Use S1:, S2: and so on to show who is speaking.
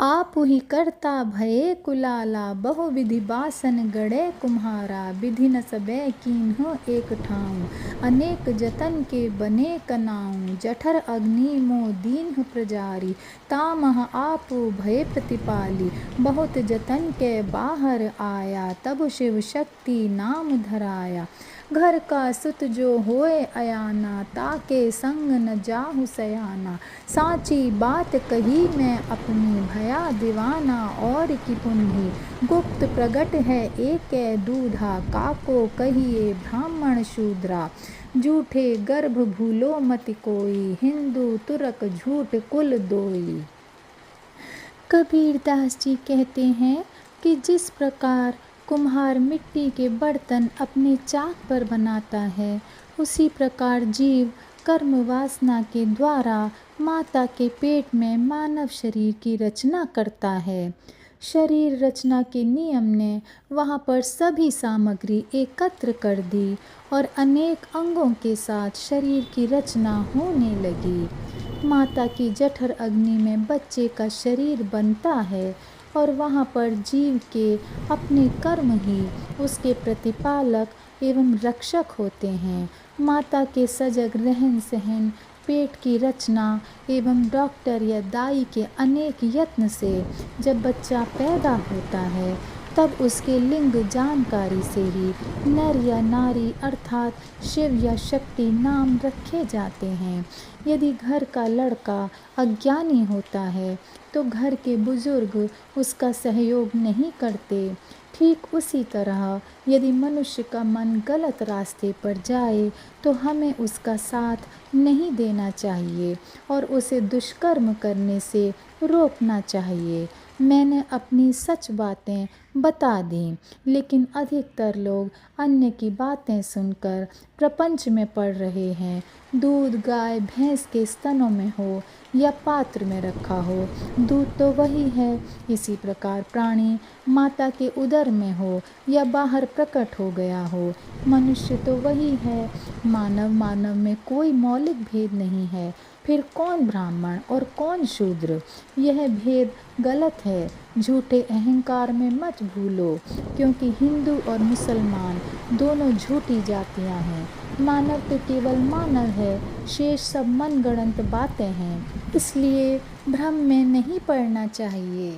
S1: आपु ही करता भये कुलाला, बहुविधि बासन गढ़े कुम्हारा। विधि न सबे कीन्ह एक ठाऊँ, अनेक जतन के बने कनाऊँ। जठर अग्नि मो दीन्ह प्रजारी, तामह आपु भये प्रतिपाली। बहुत जतन के बाहर आया, तब शिव शक्ति नाम धराया। घर का सुत जो होए अयाना, ताके संग न जाहु सयाना। साची बात कही मैं अपनी, भया दीवाना और की पुन्ही। गुप्त प्रगट है एकै दूधा, काको कहिए ब्राह्मण शूद्रा। झूठे गर्भ भूलो मति कोई, हिंदू तुरक झूठ कुल दोई। कबीरदास जी कहते हैं कि जिस प्रकार कुम्हार मिट्टी के बर्तन अपने चाक पर बनाता है, उसी प्रकार जीव कर्म वासना के द्वारा माता के पेट में मानव शरीर की रचना करता है। शरीर रचना के नियम ने वहाँ पर सभी सामग्री एकत्र कर दी और अनेक अंगों के साथ शरीर की रचना होने लगी। माता की जठर अग्नि में बच्चे का शरीर बनता है और वहाँ पर जीव के अपने कर्म ही उसके प्रतिपालक एवं रक्षक होते हैं। माता के सजग रहन सहन, पेट की रचना एवं डॉक्टर या दाई के अनेक यत्न से जब बच्चा पैदा होता है, तब उसके लिंग जानकारी से ही नर या नारी अर्थात शिव या शक्ति नाम रखे जाते हैं। यदि घर का लड़का अज्ञानी होता है तो घर के बुजुर्ग उसका सहयोग नहीं करते। ठीक उसी तरह यदि मनुष्य का मन गलत रास्ते पर जाए तो हमें उसका साथ नहीं देना चाहिए और उसे दुष्कर्म करने से रोकना चाहिए। मैंने अपनी सच बातें बता दी, लेकिन अधिकतर लोग अन्य की बातें सुनकर प्रपंच में पड़ रहे हैं। दूध गाय भैंस के स्तनों में हो या पात्र में रखा हो, दूध तो वही है। इसी प्रकार प्राणी माता के उदर में हो या बाहर प्रकट हो गया हो, मनुष्य तो वही है। मानव में कोई मौलिक भेद नहीं है। फिर कौन ब्राह्मण और कौन शूद्र? यह भेद गलत है। झूठे अहंकार में मत भूलो, क्योंकि हिंदू और मुसलमान दोनों झूठी जातियां हैं। मानव तो केवल मानव है, शेष सब मनगढ़ंत बातें हैं। इसलिए भ्रम में नहीं पड़ना चाहिए।